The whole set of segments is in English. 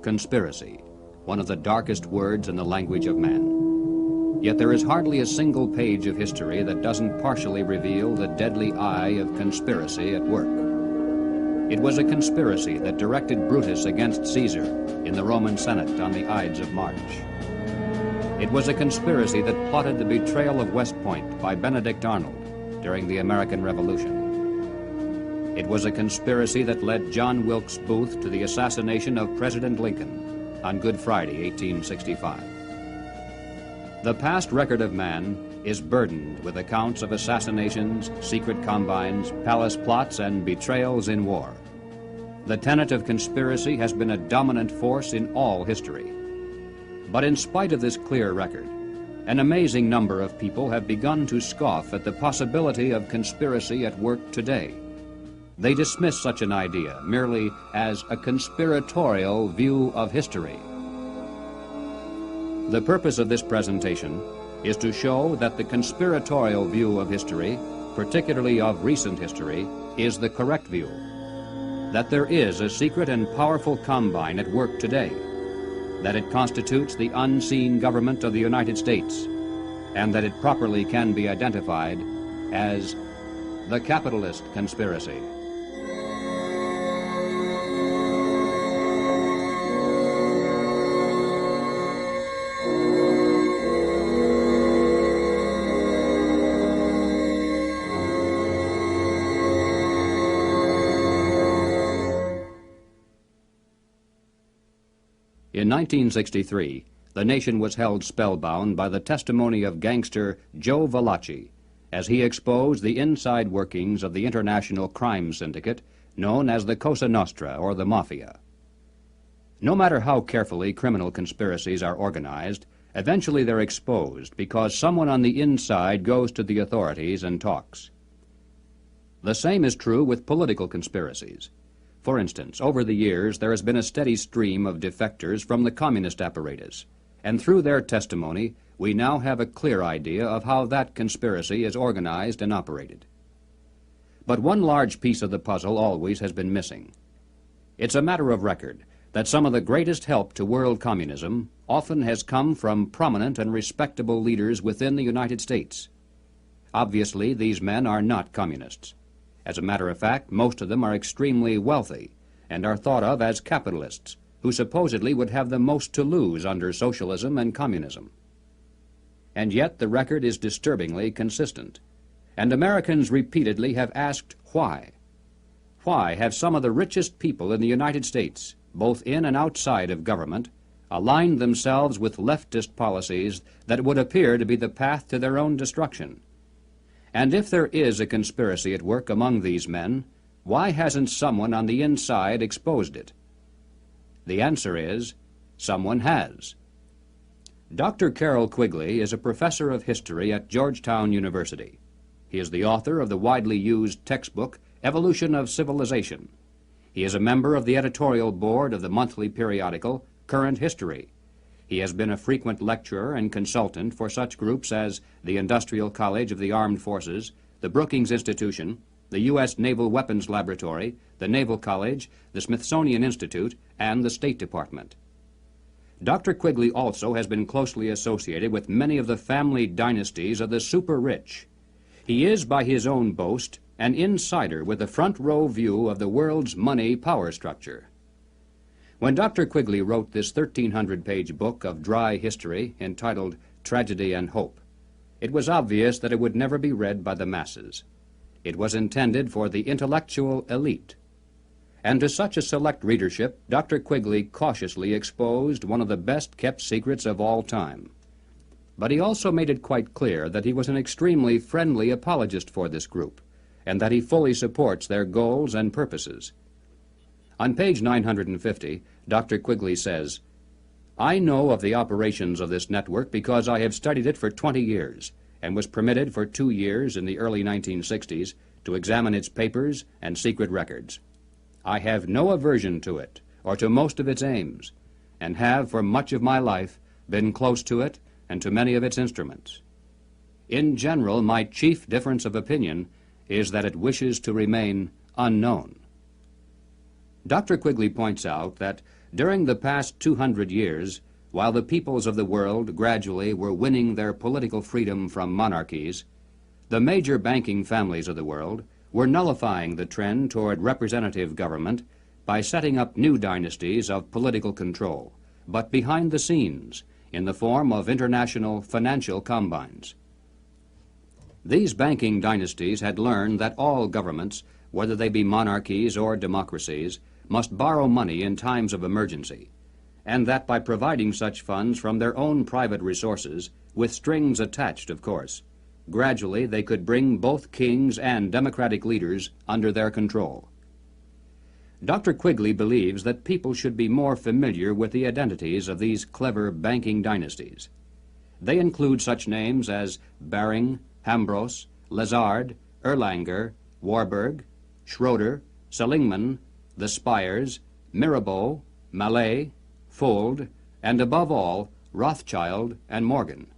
Conspiracy, one of the darkest words in the language of man. Yet there is hardly a single page of history that doesn't partially reveal the deadly eye of conspiracy at work. It was a conspiracy that directed Brutus against Caesar in the Roman Senate on the Ides of March. It was a conspiracy that plotted the betrayal of West Point by Benedict Arnold during the American Revolution. It was a conspiracy that led John Wilkes Booth to the assassination of President Lincoln on Good Friday, 1865. The past record of man is burdened with accounts of assassinations, secret combines, palace plots, and betrayals in war. The tenet of conspiracy has been a dominant force in all history. But in spite of this clear record, an amazing number of people have begun to scoff at the possibility of conspiracy at work today. They dismiss such an idea merely as a conspiratorial view of history. The purpose of this presentation is to show that the conspiratorial view of history, particularly of recent history, is the correct view. That there is a secret and powerful combine at work today, that it constitutes the unseen government of the United States, and that it properly can be identified as the capitalist conspiracy. In 1963, the nation was held spellbound by the testimony of gangster Joe Valachi as he exposed the inside workings of the international crime syndicate known as the Cosa Nostra, or the Mafia. No matter how carefully criminal conspiracies are organized, eventually they're exposed because someone on the inside goes to the authorities and talks. The same is true with political conspiracies. For instance, over the years, there has been a steady stream of defectors from the communist apparatus, and through their testimony, we now have a clear idea of how that conspiracy is organized and operated. But one large piece of the puzzle always has been missing. It's a matter of record that some of the greatest help to world communism often has come from prominent and respectable leaders within the United States. Obviously, these men are not communists. As a matter of fact, most of them are extremely wealthy and are thought of as capitalists, who supposedly would have the most to lose under socialism and communism. And yet the record is disturbingly consistent, and Americans repeatedly have asked why. Why have some of the richest people in the United States, both in and outside of government, aligned themselves with leftist policies that would appear to be the path to their own destruction? And if there is a conspiracy at work among these men, why hasn't someone on the inside exposed it? The answer is, someone has. Dr. Carroll Quigley is a professor of history at Georgetown University. He is the author of the widely used textbook, Evolution of Civilization. He is a member of the editorial board of the monthly periodical, Current History. He has been a frequent lecturer and consultant for such groups as the Industrial College of the Armed Forces, the Brookings Institution, the U.S. Naval Weapons Laboratory, the Naval College, the Smithsonian Institute, and the State Department. Dr. Quigley also has been closely associated with many of the family dynasties of the super-rich. He is, by his own boast, an insider with a front-row view of the world's money power structure. When Dr. Quigley wrote this 1,300-page book of dry history entitled Tragedy and Hope, it was obvious that it would never be read by the masses. It was intended for the intellectual elite. And to such a select readership, Dr. Quigley cautiously exposed one of the best-kept secrets of all time. But he also made it quite clear that he was an extremely friendly apologist for this group, and that he fully supports their goals and purposes. On page 950, Dr. Quigley says, "I know of the operations of this network because I have studied it for 20 years and was permitted for 2 years in the early 1960s to examine its papers and secret records. I have no aversion to it or to most of its aims, and have for much of my life been close to it and to many of its instruments. In general, my chief difference of opinion is that it wishes to remain unknown." Dr. Quigley points out that During the past 200 years, while the peoples of the world gradually were winning their political freedom from monarchies, the major banking families of the world were nullifying the trend toward representative government by setting up new dynasties of political control, but behind the scenes, in the form of international financial combines. These banking dynasties had learned that all governments, whether they be monarchies or democracies, must borrow money in times of emergency, and that by providing such funds from their own private resources, with strings attached, of course, gradually they could bring both kings and democratic leaders under their control. Dr. Quigley believes that people should be more familiar with the identities of these clever banking dynasties. They include such names as Baring, Hambros, Lazard, Erlanger, Warburg, Schroeder, Seligman, the Spires, Mirabeau, Mallet, Fuld, and above all, Rothschild and Morgan.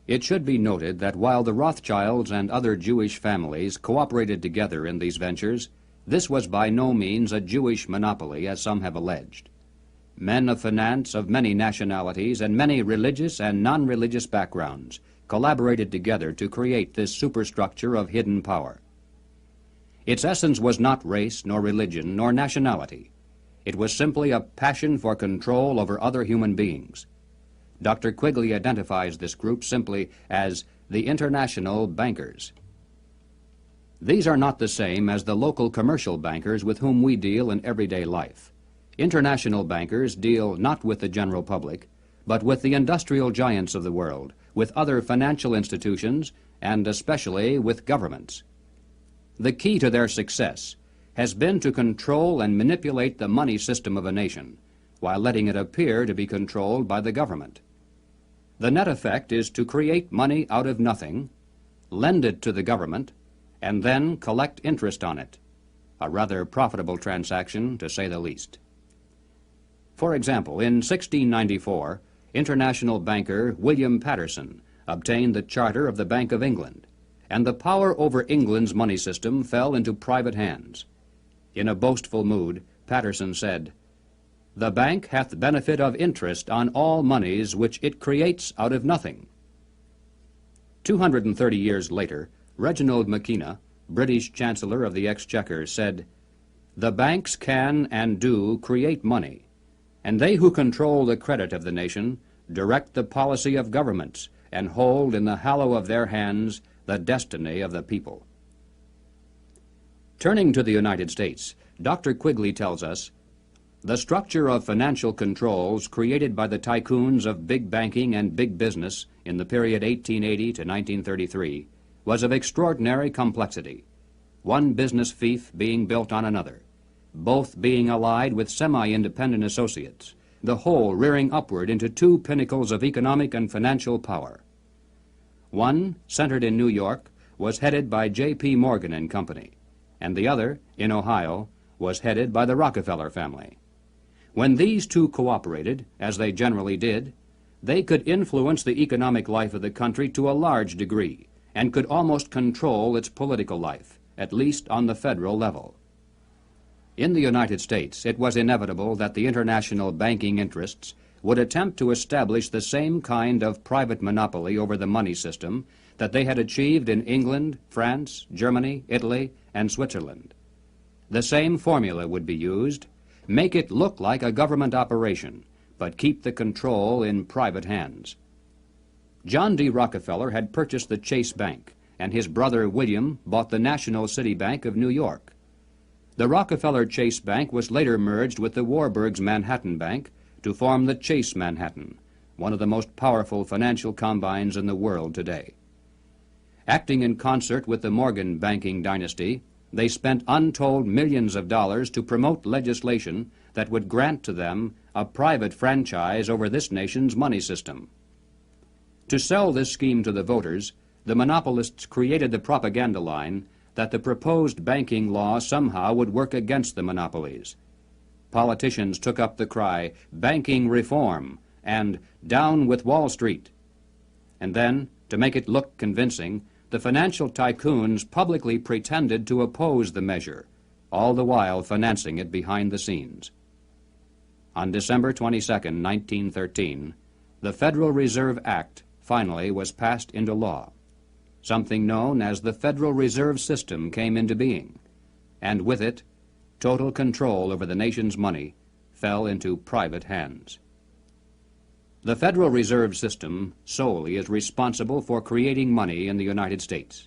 It should be noted that while the Rothschilds and other Jewish families cooperated together in these ventures, this was by no means a Jewish monopoly, as some have alleged. Men of finance of many nationalities and many religious and non-religious backgrounds collaborated together to create this superstructure of hidden power. Its essence was not race, nor religion, nor nationality. It was simply a passion for control over other human beings. Dr. Quigley identifies this group simply as the international bankers. These are not the same as the local commercial bankers with whom we deal in everyday life. International bankers deal not with the general public, but with the industrial giants of the world, with other financial institutions, and especially with governments. The key to their success has been to control and manipulate the money system of a nation, while letting it appear to be controlled by the government. The net effect is to create money out of nothing, lend it to the government, and then collect interest on it, a rather profitable transaction, to say the least. For example, in 1694, international banker William Patterson obtained the charter of the Bank of England, and the power over England's money system fell into private hands. In a boastful mood, Patterson said, "The bank hath benefit of interest on all moneys which it creates out of nothing." 230 years later, Reginald Mackina, British Chancellor of the Exchequer, said, "The banks can and do create money, and they who control the credit of the nation direct the policy of governments and hold in the hollow of their hands the destiny of the people." Turning to the United States, Dr. Quigley tells us, "The structure of financial controls created by the tycoons of big banking and big business in the period 1880 to 1933 was of extraordinary complexity, one business fief being built on another, both being allied with semi-independent associates, the whole rearing upward into two pinnacles of economic and financial power. One, centered in New York, was headed by J.P. Morgan and Company, and the other, in Ohio, was headed by the Rockefeller family. When these two cooperated, as they generally did, they could influence the economic life of the country to a large degree, and could almost control its political life, at least on the federal level. In the United States, it was inevitable that the international banking interests would attempt to establish the same kind of private monopoly over the money system that they had achieved in England, France, Germany, Italy, and Switzerland. The same formula would be used: make it look like a government operation, but keep the control in private hands. John D. Rockefeller had purchased the Chase Bank, and his brother William bought the National City Bank of New York. The Rockefeller Chase Bank was later merged with the Warburg's Manhattan Bank to form the Chase Manhattan, one of the most powerful financial combines in the world today. Acting in concert with the Morgan banking dynasty, they spent untold millions of dollars to promote legislation that would grant to them a private franchise over this nation's money system. To sell this scheme to the voters, the monopolists created the propaganda line that the proposed banking law somehow would work against the monopolies. Politicians took up the cry, "Banking reform," and "Down with Wall Street." And then, to make it look convincing, the financial tycoons publicly pretended to oppose the measure, all the while financing it behind the scenes. On December 22, 1913, the Federal Reserve Act finally was passed into law. Something known as the Federal Reserve System came into being, and with it, total control over the nation's money fell into private hands. The Federal Reserve System solely is responsible for creating money in the United States.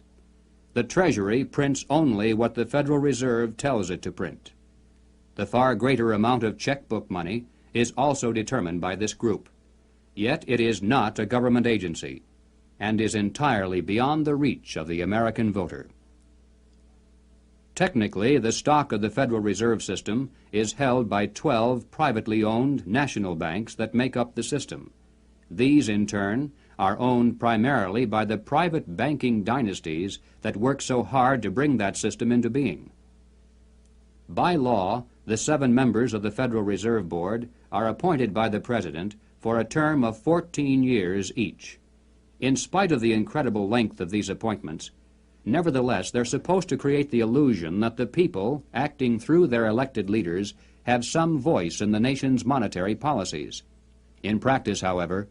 The Treasury prints only what the Federal Reserve tells it to print. The far greater amount of checkbook money is also determined by this group. Yet it is not a government agency and is entirely beyond the reach of the American voter. Technically, the stock of the Federal Reserve System is held by 12 privately owned national banks that make up the system. These, in turn, are owned primarily by the private banking dynasties that work so hard to bring that system into being. By law, the 7 members of the Federal Reserve Board are appointed by the President for a term of 14 years each. In spite of the incredible length of these appointments, nevertheless, they're supposed to create the illusion that the people, acting through their elected leaders, have some voice in the nation's monetary policies. In practice, however,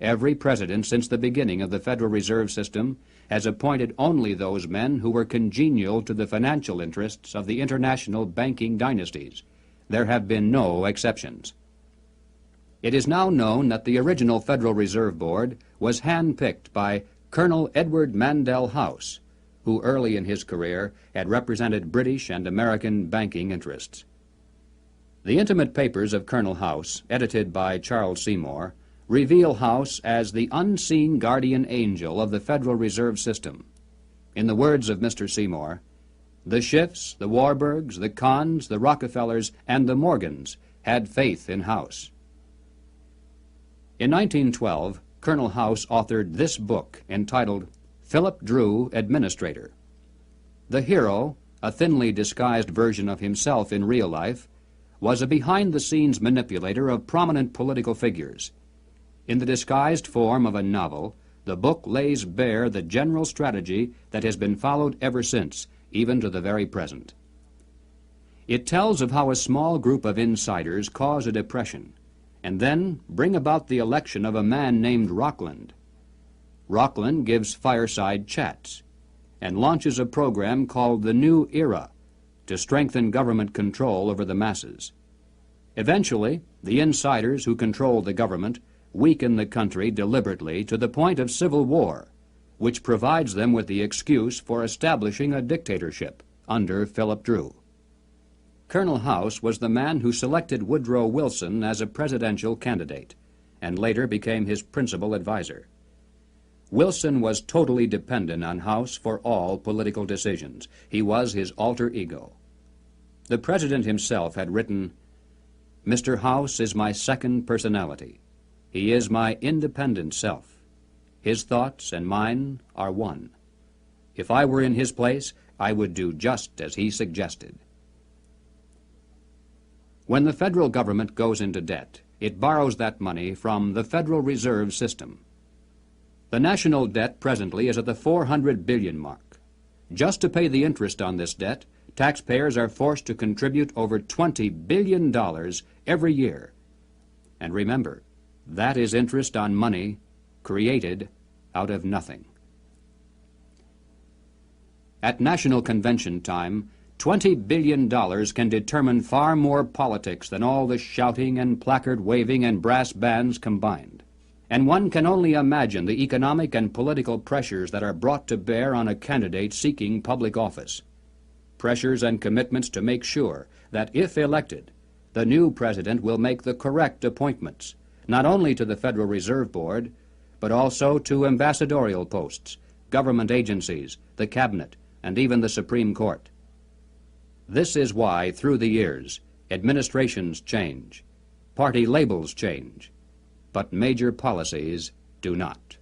every president since the beginning of the Federal Reserve System has appointed only those men who were congenial to the financial interests of the international banking dynasties. There have been no exceptions. It is now known that the original Federal Reserve Board was handpicked by Colonel Edward Mandell House, who early in his career had represented British and American banking interests. The intimate papers of Colonel House, edited by Charles Seymour, reveal House as the unseen guardian angel of the Federal Reserve System. In the words of Mr. Seymour, "The Schiffs, the Warburgs, the Kahns, the Rockefellers, and the Morgans had faith in House." In 1912, Colonel House authored this book entitled Philip Drew, Administrator. The hero, a thinly disguised version of himself in real life, was a behind-the-scenes manipulator of prominent political figures. In the disguised form of a novel, the book lays bare the general strategy that has been followed ever since, even to the very present. It tells of how a small group of insiders cause a depression, and then bring about the election of a man named Rockland. Rockland gives fireside chats and launches a program called the New Era to strengthen government control over the masses. Eventually, the insiders who control the government weaken the country deliberately to the point of civil war, which provides them with the excuse for establishing a dictatorship under Philip Drew. Colonel House was the man who selected Woodrow Wilson as a presidential candidate, and later became his principal advisor. Wilson was totally dependent on House for all political decisions. He was his alter ego. The president himself had written, "Mr. House is my second personality. He is my independent self. His thoughts and mine are one. If I were in his place, I would do just as he suggested." When the federal government goes into debt, it borrows that money from the Federal Reserve System. The national debt presently is at the 400 billion mark. Just to pay the interest on this debt, taxpayers are forced to contribute over $20 billion every year. And remember, that is interest on money created out of nothing. At National Convention time, $20 billion can determine far more politics than all the shouting and placard waving and brass bands combined. And one can only imagine the economic and political pressures that are brought to bear on a candidate seeking public office. Pressures and commitments to make sure that, if elected, the new president will make the correct appointments, not only to the Federal Reserve Board, but also to ambassadorial posts, government agencies, the cabinet, and even the Supreme Court. This is why, through the years, administrations change, party labels change, but major policies do not.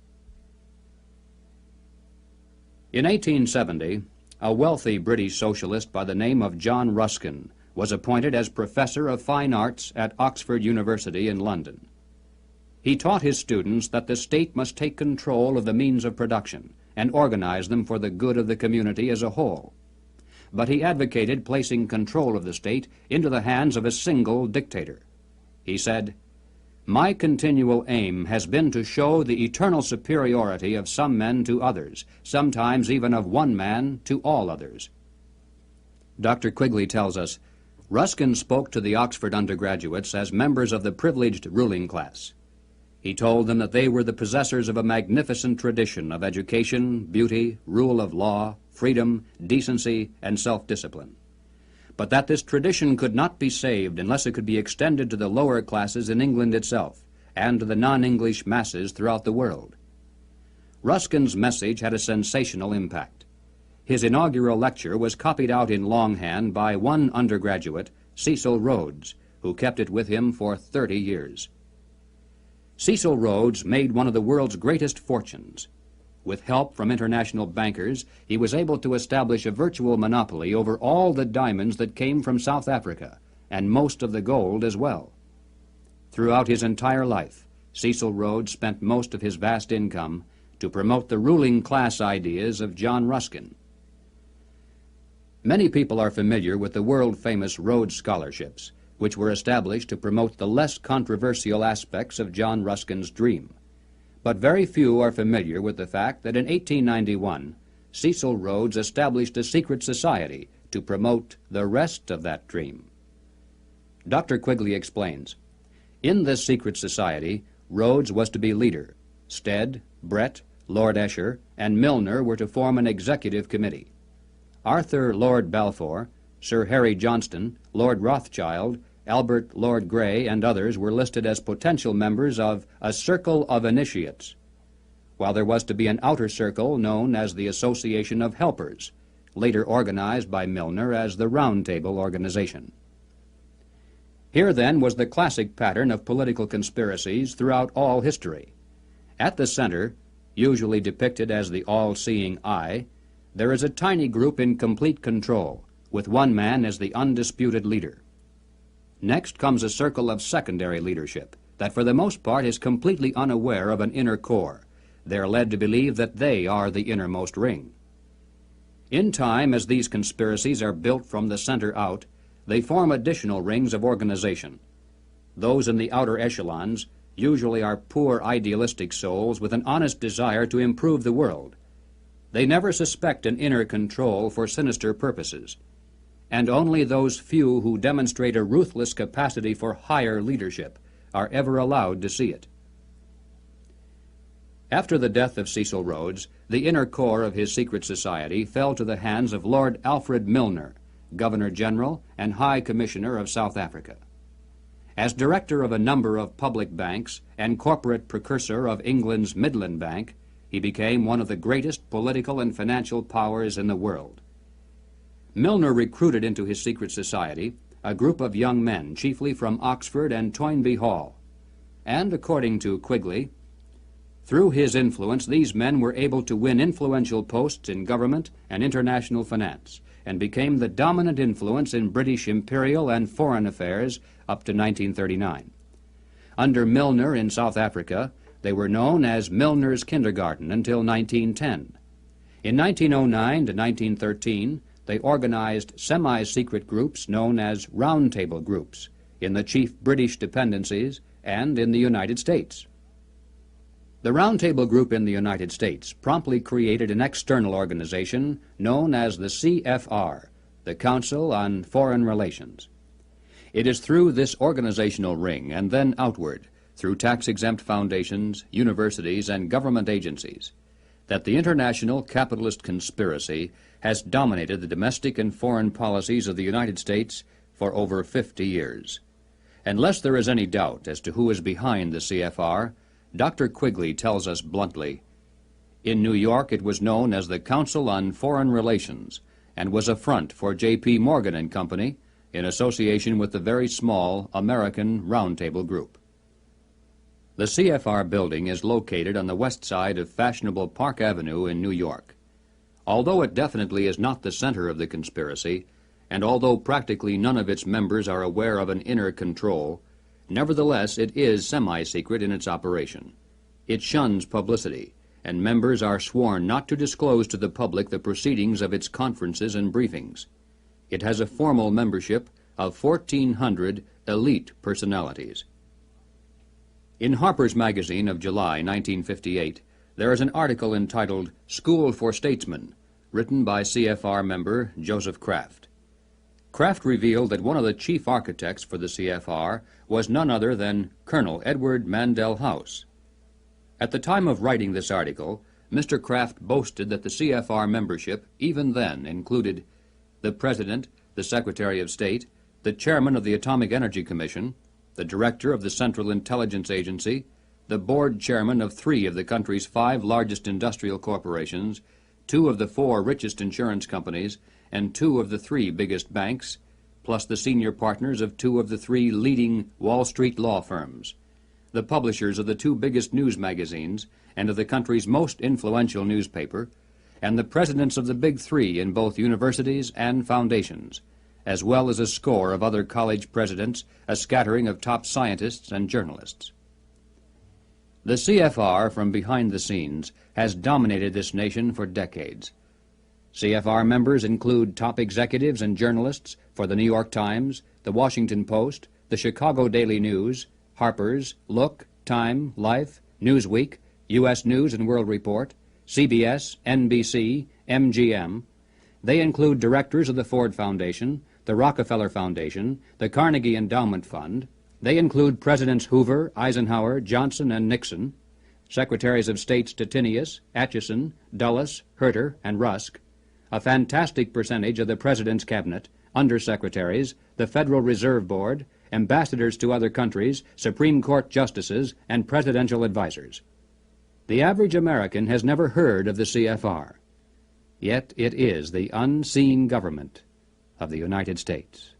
In 1870, a wealthy British socialist by the name of John Ruskin was appointed as Professor of Fine Arts at Oxford University in London. He taught his students that the state must take control of the means of production and organize them for the good of the community as a whole. But he advocated placing control of the state into the hands of a single dictator. He said, "My continual aim has been to show the eternal superiority of some men to others, sometimes even of one man to all others." Dr. Quigley tells us, Ruskin spoke to the Oxford undergraduates as members of the privileged ruling class. He told them that they were the possessors of a magnificent tradition of education, beauty, rule of law, freedom, decency, and self-discipline, but that this tradition could not be saved unless it could be extended to the lower classes in England itself and to the non-English masses throughout the world. Ruskin's message had a sensational impact. His inaugural lecture was copied out in longhand by one undergraduate, Cecil Rhodes, who kept it with him for 30 years. Cecil Rhodes made one of the world's greatest fortunes. With help from international bankers, he was able to establish a virtual monopoly over all the diamonds that came from South Africa, and most of the gold as well. Throughout his entire life, Cecil Rhodes spent most of his vast income to promote the ruling class ideas of John Ruskin. Many people are familiar with the world-famous Rhodes Scholarships, which were established to promote the less controversial aspects of John Ruskin's dream. But very few are familiar with the fact that in 1891, Cecil Rhodes established a secret society to promote the rest of that dream. Dr. Quigley explains, in this secret society, Rhodes was to be leader. Stead, Brett, Lord Esher, and Milner were to form an executive committee. Arthur Lord Balfour, Sir Harry Johnston, Lord Rothschild, Albert Lord Grey, and others were listed as potential members of a circle of initiates, while there was to be an outer circle known as the Association of Helpers, later organized by Milner as the Round Table Organization. Here, then, was the classic pattern of political conspiracies throughout all history. At the center, usually depicted as the all-seeing eye, there is a tiny group in complete control, with one man as the undisputed leader. Next comes a circle of secondary leadership that for the most part is completely unaware of an inner core. They're led to believe that they are the innermost ring. In time, as these conspiracies are built from the center out, they form additional rings of organization. Those in the outer echelons usually are poor idealistic souls with an honest desire to improve the world. They never suspect an inner control for sinister purposes, and only those few who demonstrate a ruthless capacity for higher leadership are ever allowed to see it. After the death of Cecil Rhodes, the inner core of his secret society fell to the hands of Lord Alfred Milner, Governor-General and High Commissioner of South Africa. As director of a number of public banks and corporate precursor of England's Midland Bank, he became one of the greatest political and financial powers in the world. Milner recruited into his secret society a group of young men, chiefly from Oxford and Toynbee Hall. And according to Quigley, through his influence, these men were able to win influential posts in government and international finance, and became the dominant influence in British imperial and foreign affairs up to 1939. Under Milner in South Africa, they were known as Milner's Kindergarten until 1910. In 1909 to 1913, they organized semi-secret groups known as Round Table groups in the chief British dependencies and in the United States. The Round Table group in the United States promptly created an external organization known as the CFR, the Council on Foreign Relations. It is through this organizational ring and then outward, through tax-exempt foundations, universities, and government agencies, that the international capitalist conspiracy has dominated the domestic and foreign policies of the United States for over 50 years. Unless there is any doubt as to who is behind the CFR, Dr. Quigley tells us bluntly, in New York it was known as the Council on Foreign Relations and was a front for J.P. Morgan and Company in association with the very small American Round Table Group. The CFR building is located on the west side of fashionable Park Avenue in New York. Although it definitely is not the center of the conspiracy, and although practically none of its members are aware of an inner control, nevertheless it is semi-secret in its operation. It shuns publicity, and members are sworn not to disclose to the public the proceedings of its conferences and briefings. It has a formal membership of 1,400 elite personalities. In Harper's Magazine of July 1958, there is an article entitled School for Statesmen, written by CFR member Joseph Kraft. Kraft revealed that one of the chief architects for the CFR was none other than Colonel Edward Mandell House. At the time of writing this article, Mr. Kraft boasted that the CFR membership even then included the President, the Secretary of State, the Chairman of the Atomic Energy Commission, the Director of the Central Intelligence Agency, the Board Chairman of 3 of the country's 5 largest industrial corporations, 2 of the 4 richest insurance companies, and 2 of the 3 biggest banks, plus the senior partners of 2 of the 3 leading Wall Street law firms, the publishers of the 2 biggest news magazines and of the country's most influential newspaper, and the presidents of the Big 3 in both universities and foundations, as well as a score of other college presidents, a scattering of top scientists and journalists. The CFR, from behind the scenes, has dominated this nation for decades. CFR members include top executives and journalists for the New York Times, the Washington Post, the Chicago Daily News, Harper's, Look, Time, Life, Newsweek, U.S. News and World Report, CBS, NBC, MGM. They include directors of the Ford Foundation, the Rockefeller Foundation, the Carnegie Endowment Fund. They include Presidents Hoover, Eisenhower, Johnson, and Nixon, Secretaries of State Stettinius, Atchison, Dulles, Herter, and Rusk, a fantastic percentage of the President's Cabinet, undersecretaries, the Federal Reserve Board, ambassadors to other countries, Supreme Court justices, and presidential advisors. The average American has never heard of the CFR, yet it is the unseen government of the United States.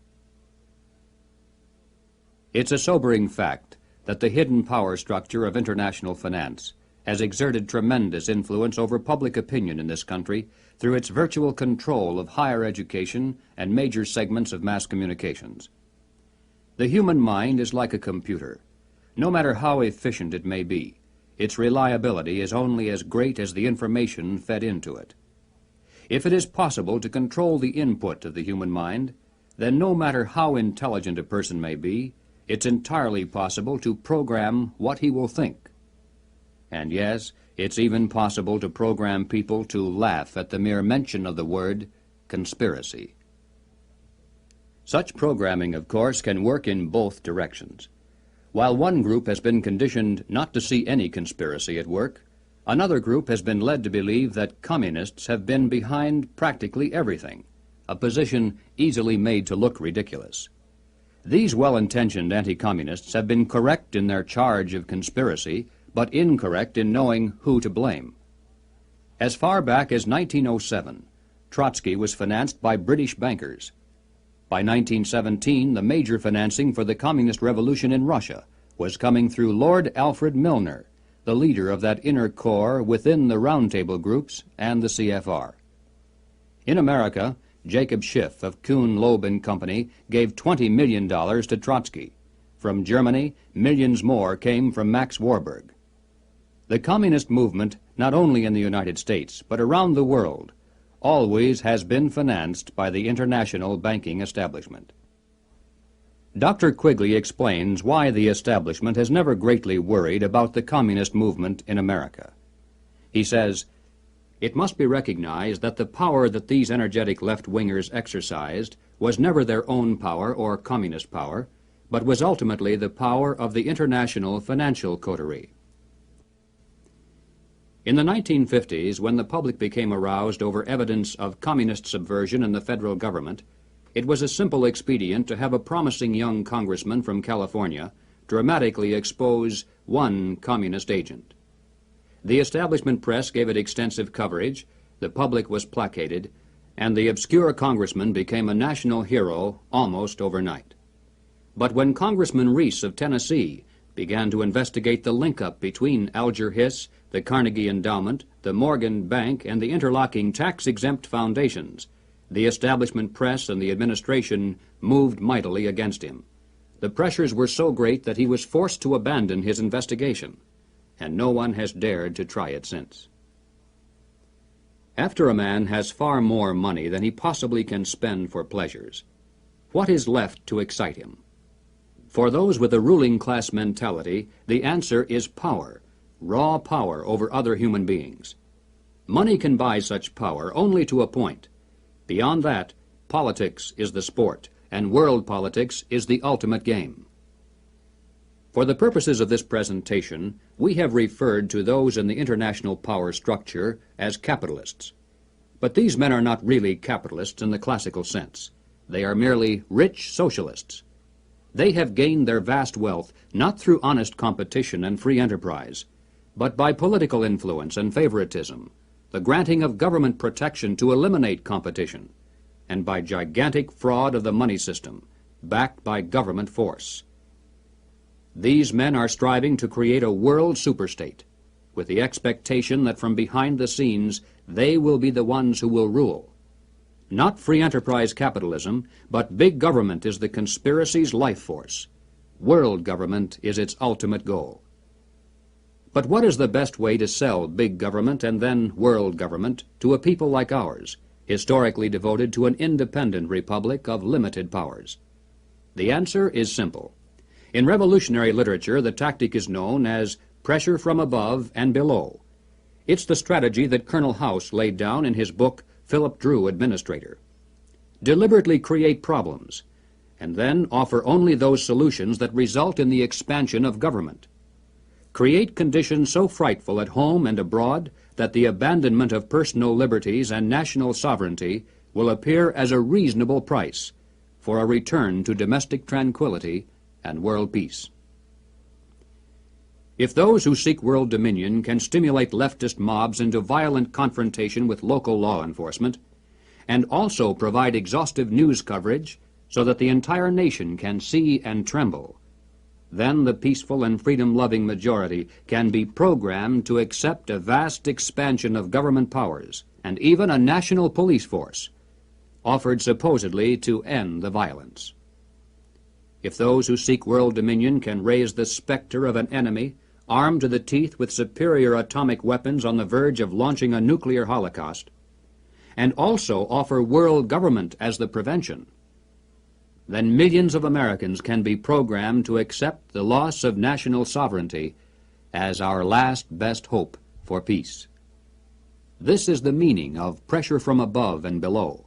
It's a sobering fact that the hidden power structure of international finance has exerted tremendous influence over public opinion in this country through its virtual control of higher education and major segments of mass communications. The human mind is like a computer. No matter how efficient it may be, its reliability is only as great as the information fed into it. If it is possible to control the input of the human mind, then no matter how intelligent a person may be, it's entirely possible to program what he will think. And yes, it's even possible to program people to laugh at the mere mention of the word conspiracy. Such programming, of course, can work in both directions. While one group has been conditioned not to see any conspiracy at work, another group has been led to believe that communists have been behind practically everything, a position easily made to look ridiculous. These well-intentioned anti-communists have been correct in their charge of conspiracy, but incorrect in knowing who to blame. As far back as 1907, Trotsky was financed by British bankers. By 1917, the major financing for the communist revolution in Russia was coming through Lord Alfred Milner, the leader of that inner core within the roundtable groups and the CFR. In America, Jacob Schiff of Kuhn, Loeb and Company gave $20 million to Trotsky. From Germany, millions more came from Max Warburg. The communist movement, not only in the United States, but around the world, always has been financed by the international banking establishment. Dr. Quigley explains why the establishment has never greatly worried about the communist movement in America. He says, "It must be recognized that the power that these energetic left-wingers exercised was never their own power or communist power, but was ultimately the power of the international financial coterie." In the 1950s, when the public became aroused over evidence of communist subversion in the federal government, it was a simple expedient to have a promising young congressman from California dramatically expose one communist agent. The establishment press gave it extensive coverage, the public was placated, and the obscure congressman became a national hero almost overnight. But when Congressman Reese of Tennessee began to investigate the link-up between Alger Hiss, the Carnegie Endowment, the Morgan Bank, and the interlocking tax-exempt foundations, the establishment press and the administration moved mightily against him. The pressures were so great that he was forced to abandon his investigation, and no one has dared to try it since. After a man has far more money than he possibly can spend for pleasures, what is left to excite him? For those with a ruling class mentality, the answer is power, raw power over other human beings. Money can buy such power only to a point. Beyond that, politics is the sport, and world politics is the ultimate game. For the purposes of this presentation, we have referred to those in the international power structure as capitalists. But these men are not really capitalists in the classical sense. They are merely rich socialists. They have gained their vast wealth not through honest competition and free enterprise, but by political influence and favoritism, the granting of government protection to eliminate competition, and by gigantic fraud of the money system, backed by government force. These men are striving to create a world superstate, with the expectation that from behind the scenes they will be the ones who will rule. Not free enterprise capitalism, but big government is the conspiracy's life force. World government is its ultimate goal. But what is the best way to sell big government and then world government to a people like ours, historically devoted to an independent republic of limited powers? The answer is simple. In revolutionary literature, the tactic is known as pressure from above and below. It's the strategy that Colonel House laid down in his book, Philip Drew, Administrator. Deliberately create problems, and then offer only those solutions that result in the expansion of government. Create conditions so frightful at home and abroad that the abandonment of personal liberties and national sovereignty will appear as a reasonable price for a return to domestic tranquility and world peace. If those who seek world dominion can stimulate leftist mobs into violent confrontation with local law enforcement, and also provide exhaustive news coverage so that the entire nation can see and tremble, then the peaceful and freedom-loving majority can be programmed to accept a vast expansion of government powers and even a national police force, offered supposedly to end the violence. If those who seek world dominion can raise the specter of an enemy armed to the teeth with superior atomic weapons on the verge of launching a nuclear holocaust, and also offer world government as the prevention, then millions of Americans can be programmed to accept the loss of national sovereignty as our last best hope for peace. This is the meaning of pressure from above and below.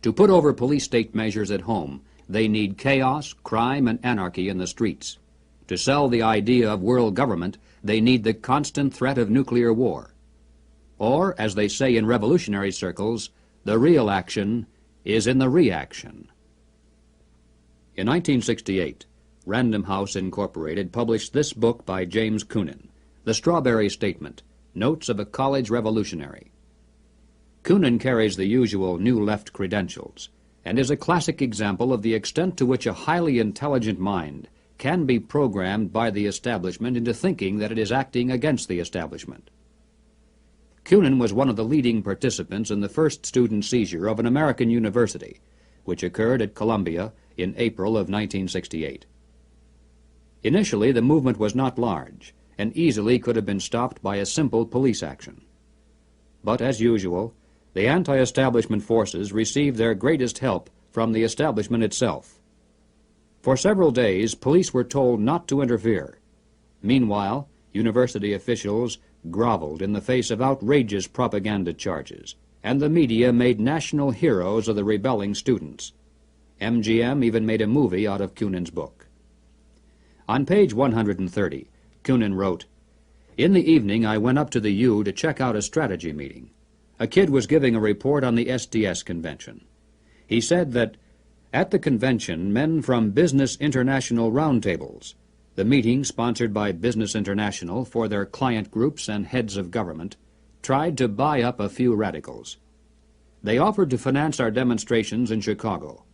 To put over police-state measures at home, they need chaos, crime, and anarchy in the streets. To sell the idea of world government, they need the constant threat of nuclear war. Or, as they say in revolutionary circles, the real action is in the reaction. In 1968, Random House Incorporated published this book by James Coonan, The Strawberry Statement, Notes of a College Revolutionary. Coonan carries the usual New Left credentials, and is a classic example of the extent to which a highly intelligent mind can be programmed by the establishment into thinking that it is acting against the establishment. Coonan was one of the leading participants in the first student seizure of an American university, which occurred at Columbia in April of 1968. Initially, the movement was not large, and easily could have been stopped by a simple police action. But, as usual, the anti-establishment forces received their greatest help from the establishment itself. For several days, police were told not to interfere. Meanwhile, university officials groveled in the face of outrageous propaganda charges, and the media made national heroes of the rebelling students. MGM even made a movie out of Coonan's book. On page 130, Coonan wrote, "In the evening I went up to the U to check out a strategy meeting. A kid was giving a report on the SDS convention. He said that at the convention, men from Business International roundtables, the meeting sponsored by Business International for their client groups and heads of government, tried to buy up a few radicals. They offered to finance our demonstrations in Chicago.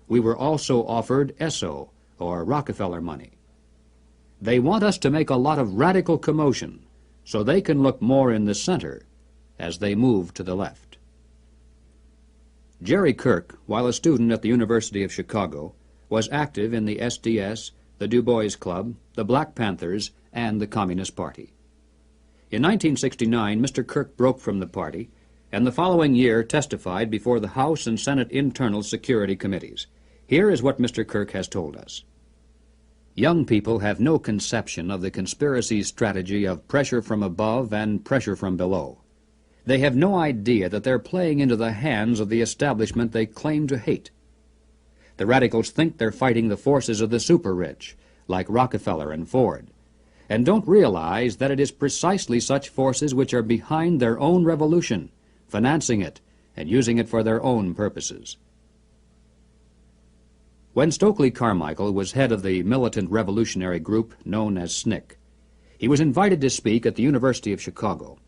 We were also offered ESSO, or Rockefeller money. They want us to make a lot of radical commotion so they can look more in the center as they move to the left." Jerry Kirk, while a student at the University of Chicago, was active in the SDS, the Du Bois Club, the Black Panthers, and the Communist Party. In 1969, Mr. Kirk broke from the party, and the following year testified before the House and Senate Internal Security Committees. Here is what Mr. Kirk has told us. Young people have no conception of the conspiracy strategy of pressure from above and pressure from below. They have no idea that they're playing into the hands of the establishment they claim to hate. The radicals think they're fighting the forces of the super-rich, like Rockefeller and Ford, and don't realize that it is precisely such forces which are behind their own revolution, financing it and using it for their own purposes. When Stokely Carmichael was head of the militant revolutionary group known as SNCC, he was invited to speak at the University of Chicago.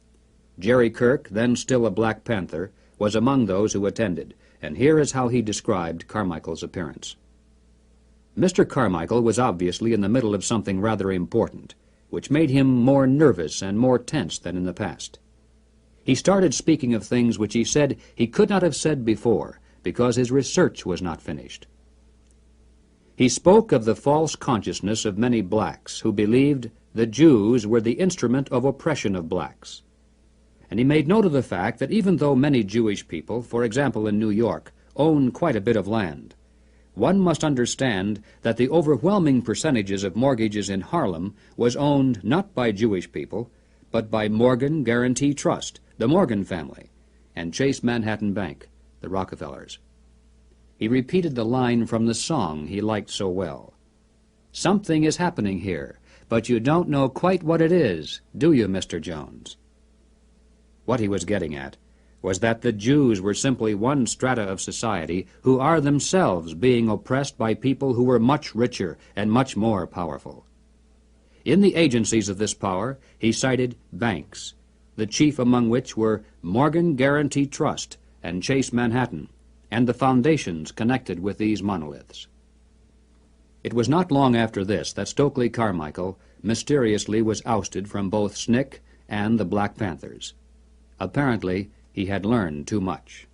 Jerry Kirk, then still a Black Panther, was among those who attended, and here is how he described Carmichael's appearance. Mr. Carmichael was obviously in the middle of something rather important, which made him more nervous and more tense than in the past. He started speaking of things which he said he could not have said before, because his research was not finished. He spoke of the false consciousness of many blacks who believed the Jews were the instrument of oppression of blacks. And he made note of the fact that even though many Jewish people, for example in New York, own quite a bit of land, one must understand that the overwhelming percentages of mortgages in Harlem was owned not by Jewish people, but by Morgan Guarantee Trust, the Morgan family, and Chase Manhattan Bank, the Rockefellers. He repeated the line from the song he liked so well. "Something is happening here, but you don't know quite what it is, do you, Mr. Jones?" What he was getting at was that the Jews were simply one strata of society who are themselves being oppressed by people who were much richer and much more powerful. In the agencies of this power, he cited banks, the chief among which were Morgan Guarantee Trust and Chase Manhattan, and the foundations connected with these monoliths. It was not long after this that Stokely Carmichael mysteriously was ousted from both SNCC and the Black Panthers. Apparently, he had learned too much.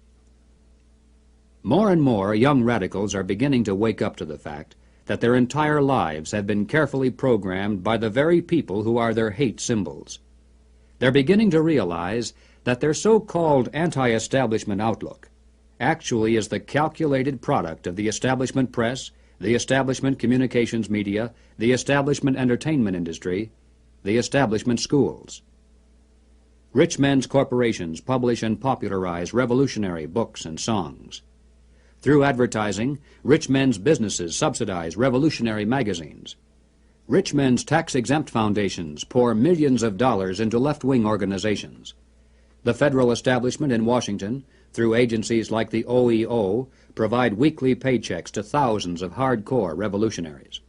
More and more young radicals are beginning to wake up to the fact that their entire lives have been carefully programmed by the very people who are their hate symbols. They're beginning to realize that their so-called anti-establishment outlook actually is the calculated product of the establishment press, the establishment communications media, the establishment entertainment industry, the establishment schools. Rich men's corporations publish and popularize revolutionary books and songs. Through advertising, rich men's businesses subsidize revolutionary magazines. Rich men's tax-exempt foundations pour millions of dollars into left-wing organizations. The federal establishment in Washington, through agencies like the OEO, provide weekly paychecks to thousands of hardcore revolutionaries.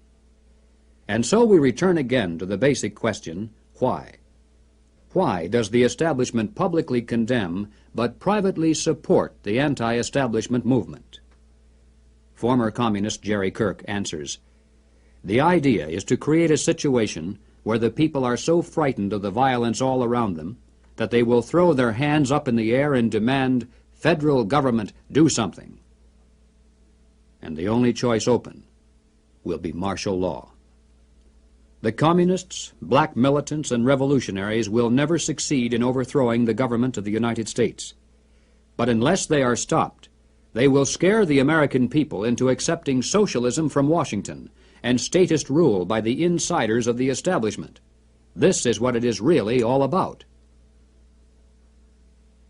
And so we return again to the basic question, why? Why does the establishment publicly condemn but privately support the anti-establishment movement? Former communist Jerry Kirk answers, "The idea is to create a situation where the people are so frightened of the violence all around them that they will throw their hands up in the air and demand, 'Federal government, do something.' And the only choice open will be martial law. The communists, black militants, and revolutionaries will never succeed in overthrowing the government of the United States. But unless they are stopped, they will scare the American people into accepting socialism from Washington and statist rule by the insiders of the establishment. This is what it is really all about."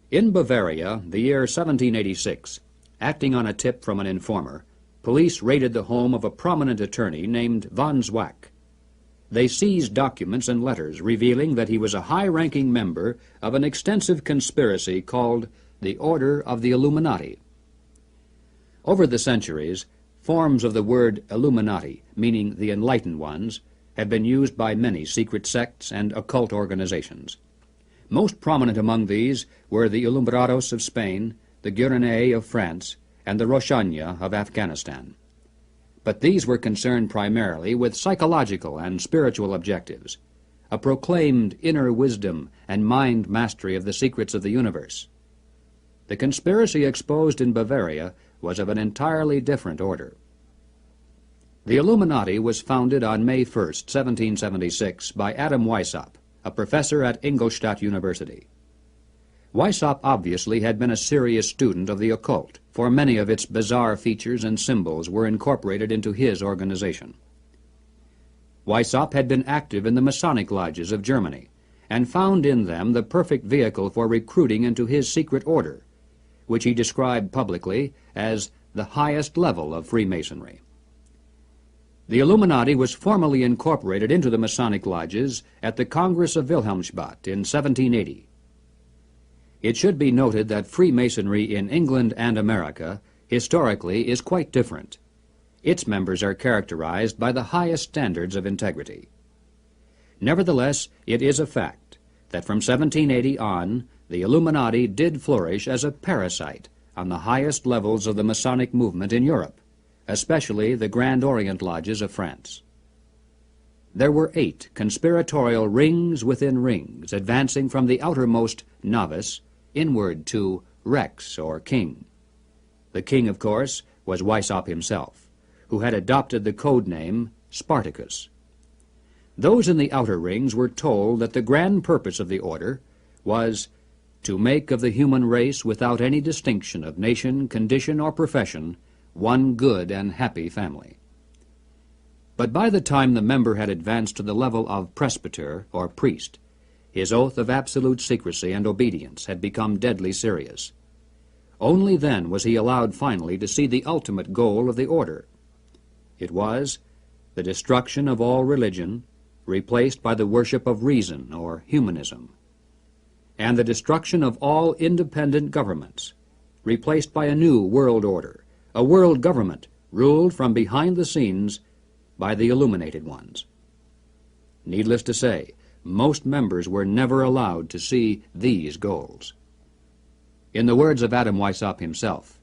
In Bavaria, the year 1786, acting on a tip from an informer, police raided the home of a prominent attorney named von Zwack. They seized documents and letters revealing that he was a high-ranking member of an extensive conspiracy called the Order of the Illuminati. Over the centuries, forms of the word Illuminati, meaning the enlightened ones, have been used by many secret sects and occult organizations. Most prominent among these were the Alumbrados of Spain, the Guéronais of France, and the Roshania of Afghanistan. But these were concerned primarily with psychological and spiritual objectives, a proclaimed inner wisdom and mind mastery of the secrets of the universe. The conspiracy exposed in Bavaria was of an entirely different order. The Illuminati was founded on May 1st, 1776, by Adam Weishaupt, a professor at Ingolstadt University. Weishaupt obviously had been a serious student of the occult, for many of its bizarre features and symbols were incorporated into his organization. Weishaupt had been active in the Masonic lodges of Germany and found in them the perfect vehicle for recruiting into his secret order, which he described publicly as the highest level of Freemasonry. The Illuminati was formally incorporated into the Masonic lodges at the Congress of Wilhelmsbad in 1780. It should be noted that Freemasonry in England and America historically is quite different. Its members are characterized by the highest standards of integrity. Nevertheless, it is a fact that from 1780 on, the Illuminati did flourish as a parasite on the highest levels of the Masonic movement in Europe, especially the Grand Orient lodges of France. There were 8 conspiratorial rings within rings, advancing from the outermost novice inward to Rex, or king. The king, of course, was Weishaupt himself, who had adopted the code name Spartacus. Those in the outer rings were told that the grand purpose of the order was to make of the human race, without any distinction of nation, condition, or profession, one good and happy family. But by the time the member had advanced to the level of presbyter, or priest, his oath of absolute secrecy and obedience had become deadly serious. Only then was he allowed finally to see the ultimate goal of the order. It was the destruction of all religion, replaced by the worship of reason, or humanism, and the destruction of all independent governments, replaced by a new world order, a world government ruled from behind the scenes by the illuminated ones. Needless to say, most members were never allowed to see these goals. In the words of Adam Weishaupt himself,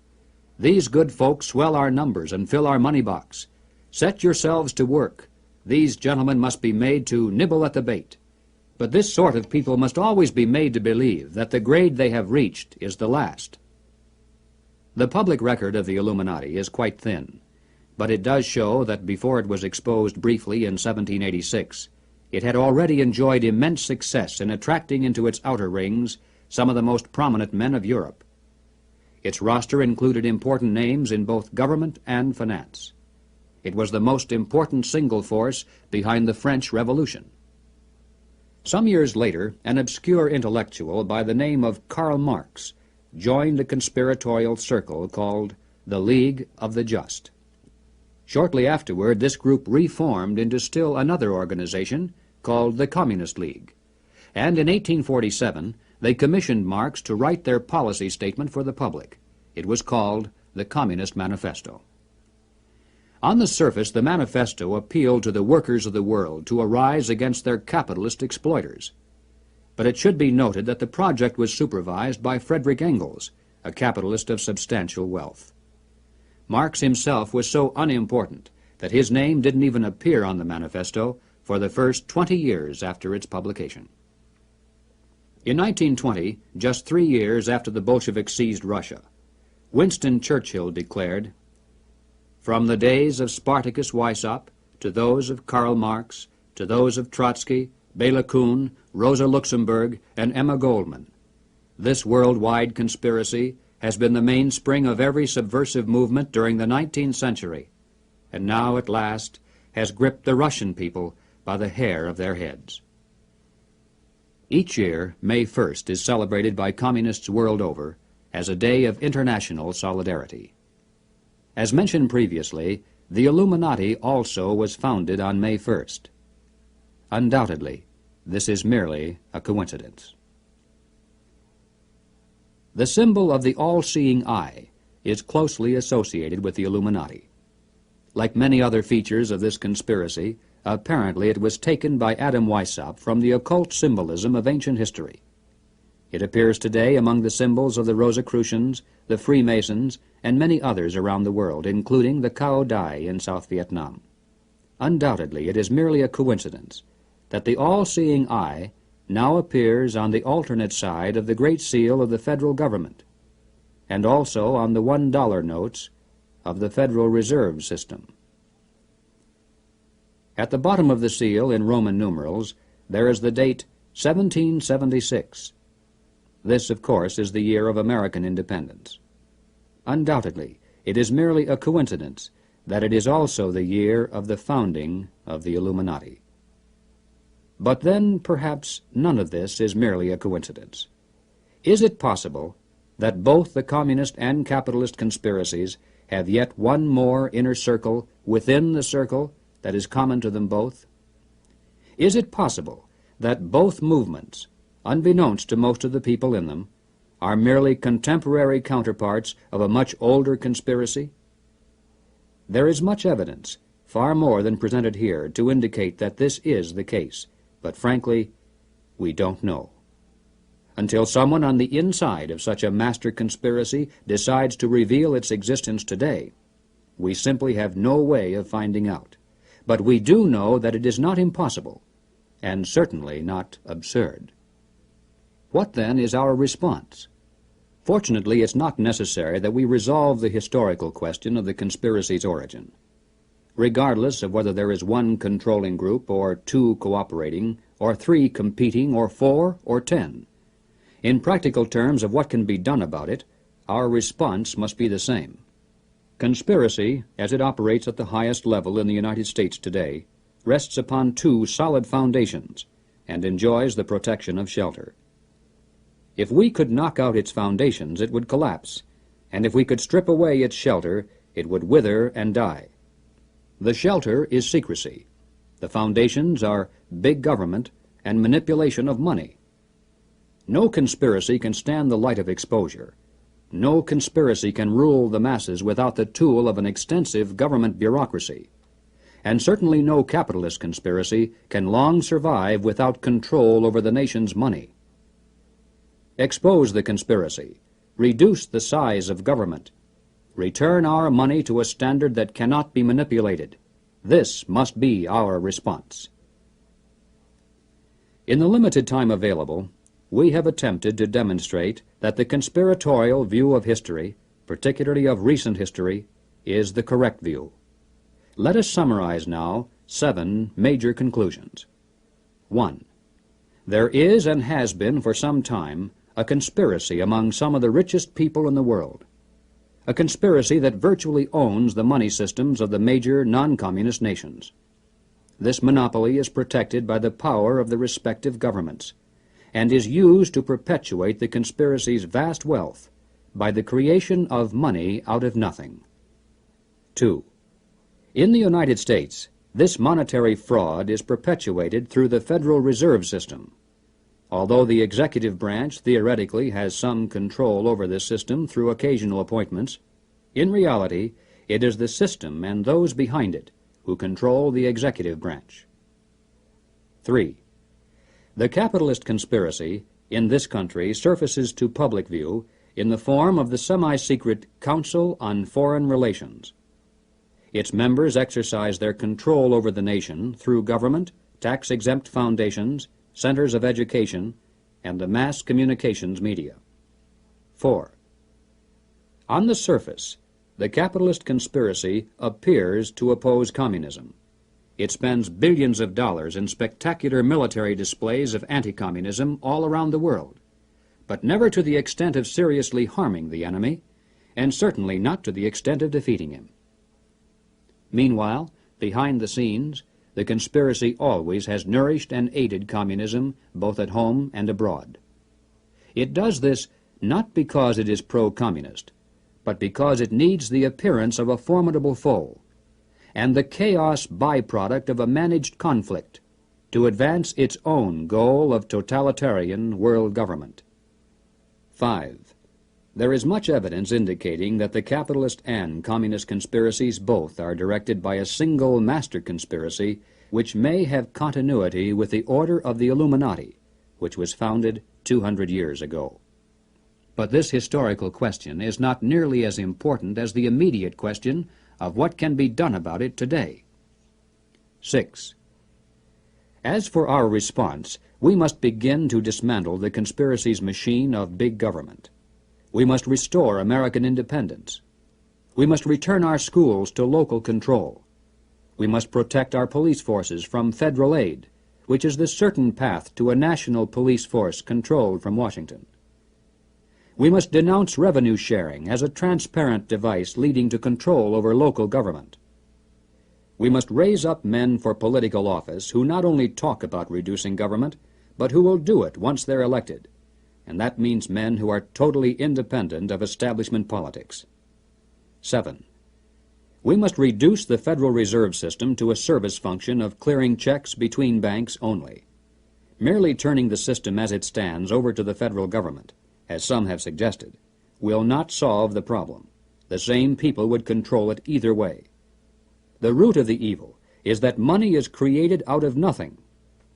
"These good folks swell our numbers and fill our money box. Set yourselves to work. These gentlemen must be made to nibble at the bait. But this sort of people must always be made to believe that the grade they have reached is the last." The public record of the Illuminati is quite thin, but it does show that before it was exposed briefly in 1786, it had already enjoyed immense success in attracting into its outer rings some of the most prominent men of Europe. Its roster included important names in both government and finance. It was the most important single force behind the French Revolution. Some years later, an obscure intellectual by the name of Karl Marx joined a conspiratorial circle called the League of the Just. Shortly afterward, this group reformed into still another organization called the Communist League, and in 1847 they commissioned Marx to write their policy statement for the public. It was called the Communist Manifesto. On the surface, the manifesto appealed to the workers of the world to arise against their capitalist exploiters. But it should be noted that the project was supervised by Friedrich Engels, a capitalist of substantial wealth. Marx himself was so unimportant that his name didn't even appear on the manifesto for the first 20 years after its publication. In 1920, just 3 years after the Bolsheviks seized Russia, Winston Churchill declared, "From the days of Spartacus Weishaupt to those of Karl Marx, to those of Trotsky, Bela Kun, Rosa Luxemburg, and Emma Goldman, this worldwide conspiracy has been the mainspring of every subversive movement during the 19th century, and now at last has gripped the Russian people by the hair of their heads." Each year, May 1st is celebrated by communists world over as a day of international solidarity. As mentioned previously, the Illuminati also was founded on May 1st. Undoubtedly, this is merely a coincidence. The symbol of the all-seeing eye is closely associated with the Illuminati. Like many other features of this conspiracy, apparently it was taken by Adam Weishaupt from the occult symbolism of ancient history. It appears today among the symbols of the Rosicrucians, the Freemasons, and many others around the world, including the Cao Dai in South Vietnam. Undoubtedly, it is merely a coincidence that the all-seeing eye now appears on the alternate side of the Great Seal of the federal government, and also on the $1 notes of the Federal Reserve System. At the bottom of the seal, in Roman numerals, there is the date 1776. This, of course, is the year of American independence. Undoubtedly, it is merely a coincidence that it is also the year of the founding of the Illuminati. But then, perhaps, none of this is merely a coincidence. Is it possible that both the communist and capitalist conspiracies have yet one more inner circle within the circle that is common to them both? Is it possible that both movements, unbeknownst to most of the people in them, are merely contemporary counterparts of a much older conspiracy? There is much evidence, far more than presented here, to indicate that this is the case, but frankly, we don't know. Until someone on the inside of such a master conspiracy decides to reveal its existence today, we simply have no way of finding out. But we do know that it is not impossible, and certainly not absurd. What then is our response? Fortunately, it's not necessary that we resolve the historical question of the conspiracy's origin. Regardless of whether there is one controlling group, or two cooperating, or three competing, or 4 or 10, in practical terms of what can be done about it, our response must be the same. Conspiracy, as it operates at the highest level in the United States today, rests upon two solid foundations and enjoys the protection of shelter. If we could knock out its foundations, it would collapse, and if we could strip away its shelter, it would wither and die. The shelter is secrecy. The foundations are big government and manipulation of money. No conspiracy can stand the light of exposure. No conspiracy can rule the masses without the tool of an extensive government bureaucracy. And certainly no capitalist conspiracy can long survive without control over the nation's money. Expose the conspiracy. Reduce the size of government. Return our money to a standard that cannot be manipulated. This must be our response. In the limited time available, we have attempted to demonstrate that the conspiratorial view of history, particularly of recent history, is the correct view. Let us summarize now 7 major conclusions. 1. There is and has been for some time a conspiracy among some of the richest people in the world. A conspiracy that virtually owns the money systems of the major non-communist nations. This monopoly is protected by the power of the respective governments, and is used to perpetuate the conspiracy's vast wealth by the creation of money out of nothing. 2. In the United States, this monetary fraud is perpetuated through the Federal Reserve System. Although the executive branch theoretically has some control over this system through occasional appointments, in reality it is the system and those behind it who control the executive branch. 3. The capitalist conspiracy in this country surfaces to public view in the form of the semi-secret Council on Foreign Relations. Its members exercise their control over the nation through government, tax-exempt foundations, centers of education, and the mass communications media. 4. On the surface, the capitalist conspiracy appears to oppose communism. It spends billions of dollars in spectacular military displays of anti-communism all around the world, but never to the extent of seriously harming the enemy, and certainly not to the extent of defeating him. Meanwhile, behind the scenes, the conspiracy always has nourished and aided communism both at home and abroad. It does this not because it is pro-communist, but because it needs the appearance of a formidable foe, and the chaos byproduct of a managed conflict to advance its own goal of totalitarian world government. 5. There is much evidence indicating that the capitalist and communist conspiracies both are directed by a single master conspiracy which may have continuity with the order of the Illuminati, which was founded 200 years ago. But this historical question is not nearly as important as the immediate question of what can be done about it today. 6. As for our response, we must begin to dismantle the conspiracy's machine of big government. We must restore American independence. We must return our schools to local control. We must protect our police forces from federal aid, which is the certain path to a national police force controlled from Washington. We must denounce revenue sharing as a transparent device leading to control over local government. We must raise up men for political office who not only talk about reducing government, but who will do it once they're elected. And that means men who are totally independent of establishment politics. 7. We must reduce the Federal Reserve System to a service function of clearing checks between banks only. Merely turning the system as it stands over to the federal government, as some have suggested, will not solve the problem. The same people would control it either way. The root of the evil is that money is created out of nothing,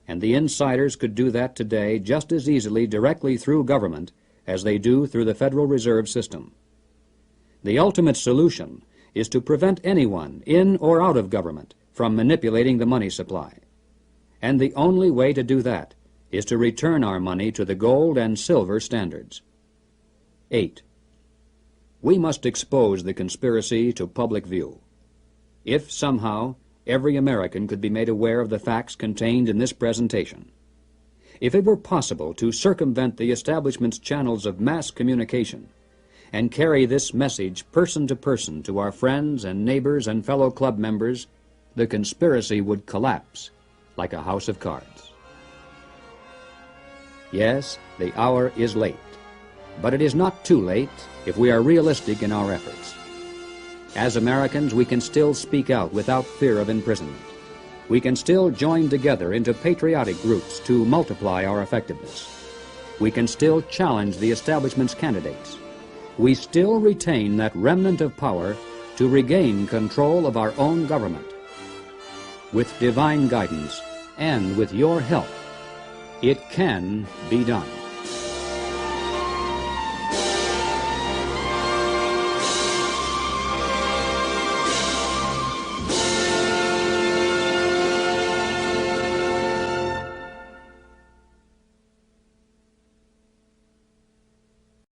and the insiders could do that today just as easily directly through government as they do through the Federal Reserve System. The ultimate solution is to prevent anyone, in or out of government, from manipulating the money supply. And the only way to do that is to return our money to the gold and silver standards. 8. We must expose the conspiracy to public view. If somehow every American could be made aware of the facts contained in this presentation, if it were possible to circumvent the establishment's channels of mass communication and carry this message person to person to our friends and neighbors and fellow club members, the conspiracy would collapse like a house of cards. Yes, the hour is late, but it is not too late if we are realistic in our efforts. As Americans, we can still speak out without fear of imprisonment. We can still join together into patriotic groups to multiply our effectiveness. We can still challenge the establishment's candidates. We still retain that remnant of power to regain control of our own government. With divine guidance and with your help, it can be done.